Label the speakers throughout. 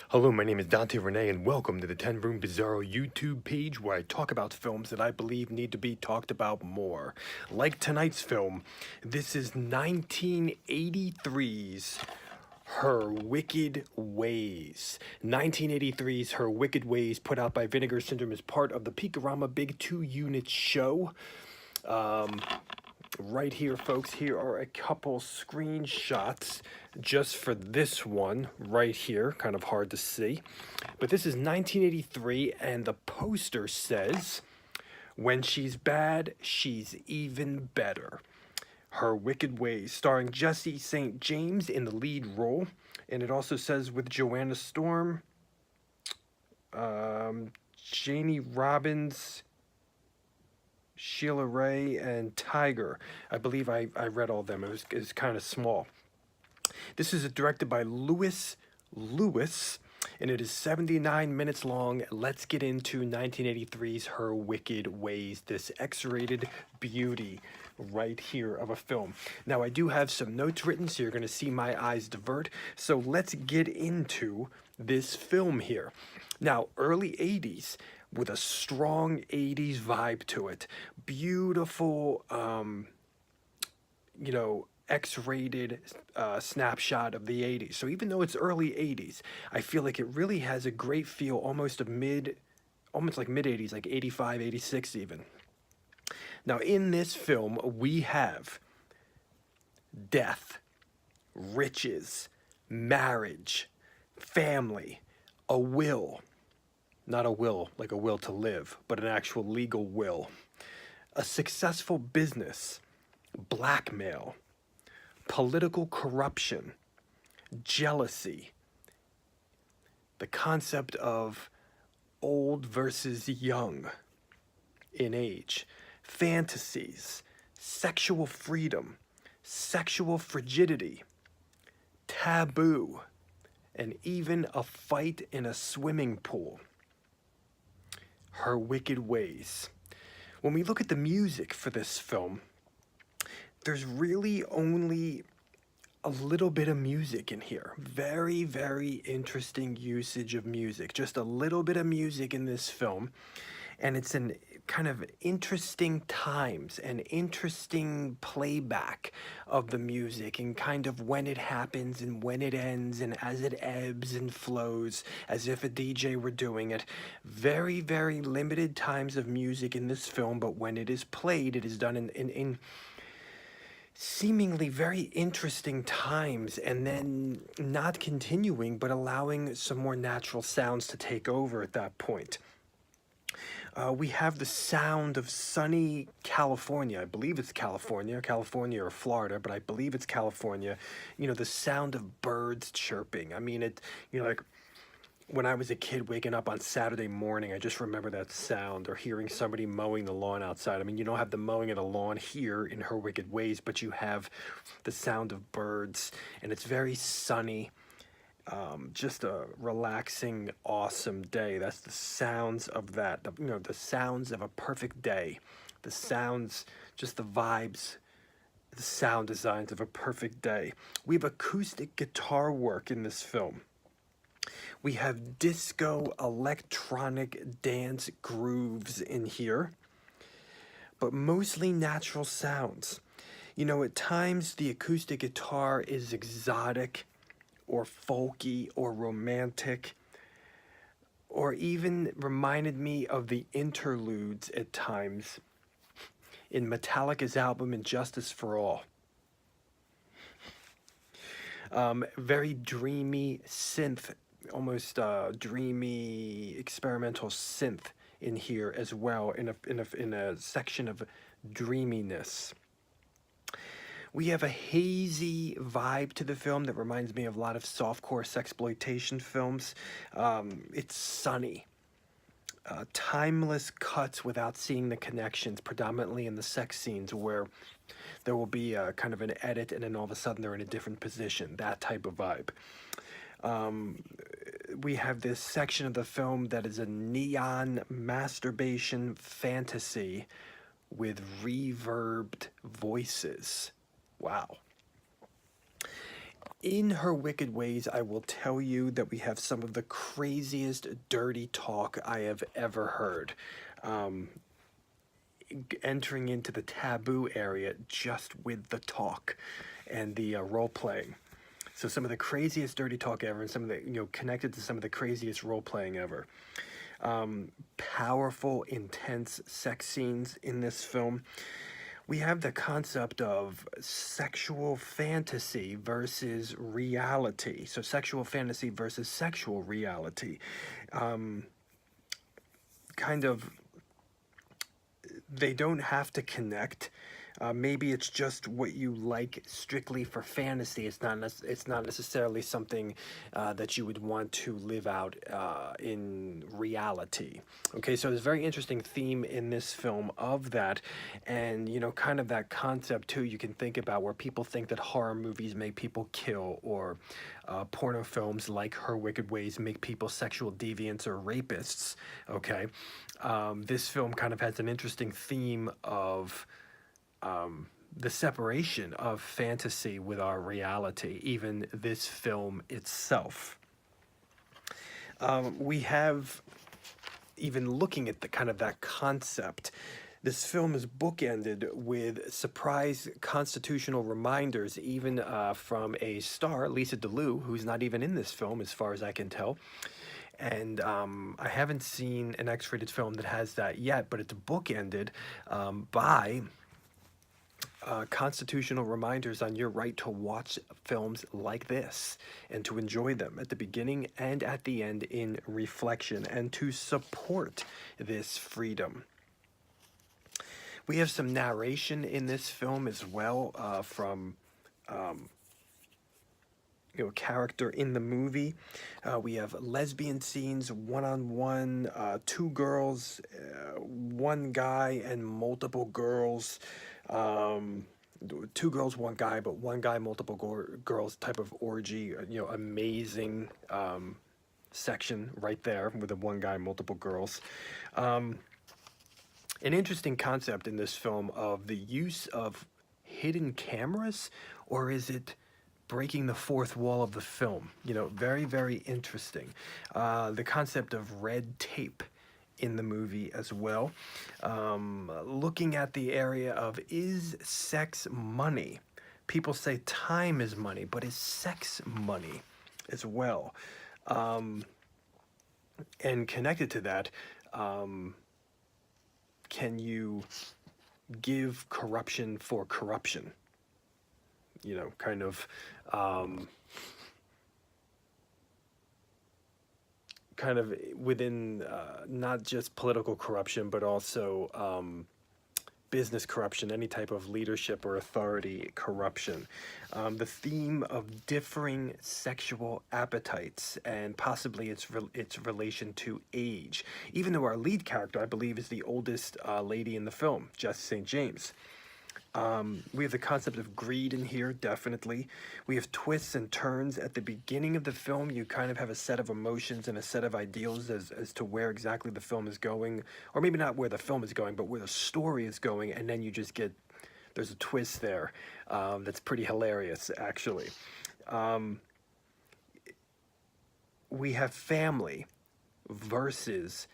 Speaker 1: Hello, my name is Dante Renee, and welcome to the 10 Room Bizarro YouTube page where I talk about films that I believe need to be talked about more. Like tonight's film, this is 1983's Her Wicked Ways. 1983's Her Wicked Ways, put out by Vinegar Syndrome, is part of the Peakorama Big 2-unit show. Right here, folks, here are a couple screenshots just for this one right here. Kind of hard to see. But this is 1983, and the poster says, "When she's bad, she's even better." Her Wicked Ways, starring Jesse St. James in the lead role. And it also says with Joanna Storm, Janie Robbins, Sheila Ray, and Tiger. I believe I read all of them. It was kind of small. This is directed by Lewis Lewis, and it is 79 minutes long. Let's get into 1983's Her Wicked Ways, this X-rated beauty right here of a film. Now, I do have some notes written, so you're going to see my eyes divert. So let's get into this film here. Now, early 80s, with a strong 80s vibe to it. Beautiful, X-rated snapshot of the 80s. So even though it's early 80s, I feel like it really has a great feel, almost like mid-80s, like 85, 86 even. Now, in this film, we have death, riches, marriage, family, a will. Not a will like a will to live, but an actual legal will. A successful business, blackmail, political corruption, jealousy, the concept of old versus young in age, fantasies, sexual freedom, sexual frigidity, taboo, and even a fight in a swimming pool. Her Wicked Ways. When we look at the music for this film, there's really only a little bit of music in here. Very, very interesting usage of music. Just a little bit of music in this film. And it's an kind of interesting times and interesting playback of the music and kind of when it happens and when it ends and as it ebbs and flows as if a DJ were doing it. Very, very limited times of music in this film, but when it is played, it is done in seemingly very interesting times, and then not continuing but allowing some more natural sounds to take over at that point. We have the sound of sunny California. I believe it's California or Florida, but I believe it's California. The sound of birds chirping. I mean, like when I was a kid waking up on Saturday morning, I just remember that sound, or hearing somebody mowing the lawn outside. I mean, you don't have the mowing of the lawn here in Her Wicked Ways, but you have the sound of birds, and it's very sunny. Just a relaxing, awesome day. That's the sounds of that. The sounds of a perfect day. The sounds, just the vibes, the sound designs of a perfect day. We have acoustic guitar work in this film. We have disco, electronic dance grooves in here, but mostly natural sounds. At times the acoustic guitar is exotic, or folky, or romantic, or even reminded me of the interludes at times in Metallica's album Injustice for All. Very dreamy synth, almost dreamy experimental synth in here as well, in a section of dreaminess. We have a hazy vibe to the film that reminds me of a lot of softcore sexploitation films. It's sunny. Timeless cuts without seeing the connections, predominantly in the sex scenes where there will be a kind of an edit and then all of a sudden they're in a different position, that type of vibe. We have this section of the film that is a neon masturbation fantasy with reverbed voices. Wow. In Her Wicked Ways, I will tell you that we have some of the craziest dirty talk I have ever heard. Um, Entering into the taboo area just with the talk and the role playing. So some of the craziest dirty talk ever, and some of the, connected to some of the craziest role playing ever. Powerful, intense sex scenes in this film. We have the concept of sexual fantasy versus reality. So sexual fantasy versus sexual reality. Kind of, they don't have to connect. Maybe it's just what you like strictly for fantasy. It's not necessarily something that you would want to live out in reality. Okay, so there's a very interesting theme in this film of that, and kind of that concept too. You can think about where people think that horror movies make people kill, or porno films like Her Wicked Ways make people sexual deviants or rapists. Okay, this film kind of has an interesting theme of the separation of fantasy with our reality, even this film itself. We have, even looking at the kind of that concept, this film is bookended with surprise constitutional reminders, even from a star, Lisa DeLue, who's not even in this film as far as I can tell. And I haven't seen an X-rated film that has that yet, but it's bookended by constitutional reminders on your right to watch films like this and to enjoy them at the beginning and at the end in reflection, and to support this freedom. We have some narration in this film as well from a character in the movie. We have lesbian scenes, one-on-one, two girls, one guy, and multiple girls. Two girls, one guy, but one guy, multiple girls type of orgy. Amazing section right there with the one guy, multiple girls. An interesting concept in this film of the use of hidden cameras, or is it breaking the fourth wall of the film? Very, very interesting. The concept of red tape in the movie as well. Looking at the area of, is sex money? People say time is money, but is sex money as well? And connected to that, can you give corruption for corruption? Kind of within not just political corruption, but also business corruption, any type of leadership or authority corruption. The theme of differing sexual appetites, and possibly its relation to age. Even though our lead character, I believe, is the oldest lady in the film, Jess St. James. We have the concept of greed in here, definitely. We have twists and turns. At the beginning of the film, you kind of have a set of emotions and a set of ideals as to where exactly the film is going. Or maybe not where the film is going, but where the story is going. And then you just get, there's a twist there that's pretty hilarious, actually. We have family versus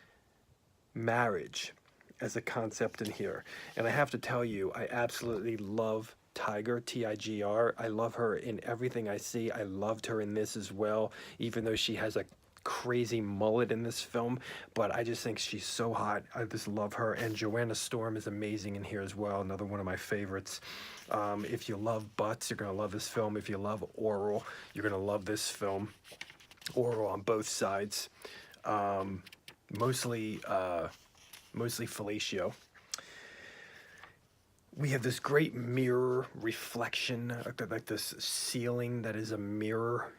Speaker 1: marriage as a concept in here. And I have to tell you, I absolutely love Tiger, T-I-G-R. I love her in everything I see. I loved her in this as well, even though she has a crazy mullet in this film. But I just think she's so hot. I just love her. And Joanna Storm is amazing in here as well, another one of my favorites. If you love butts, you're going to love this film. If you love oral, you're going to love this film. Oral on both sides. Mostly fellatio. We have this great mirror reflection, like this ceiling that is a mirror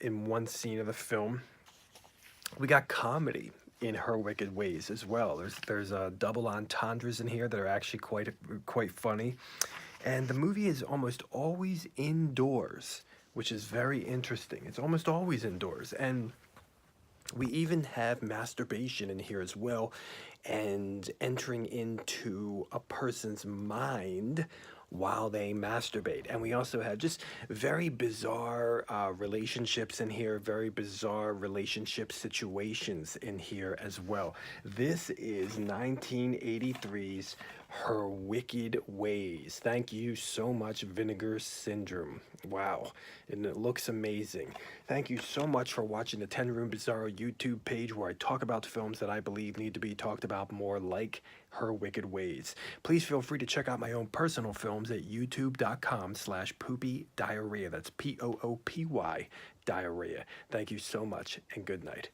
Speaker 1: in one scene of the film. We got comedy in Her Wicked Ways as well. There's double entendres in here that are actually quite funny. And the movie is almost always indoors, which is very interesting. It's almost always indoors. And we even have masturbation in here as well, and entering into a person's mind while they masturbate. And we also have just very bizarre relationships in here, very bizarre relationship situations in here as well. This is 1983's Her Wicked Ways. Thank you so much, Vinegar Syndrome. Wow, and it looks amazing. Thank you so much for watching the 10 Room Bizarro YouTube page, where I talk about films that I believe need to be talked about more, like Her Wicked Ways. Please feel free to check out my own personal films at youtube.com/poopy diarrhea. That's POOPY diarrhea. Thank you so much, and good night.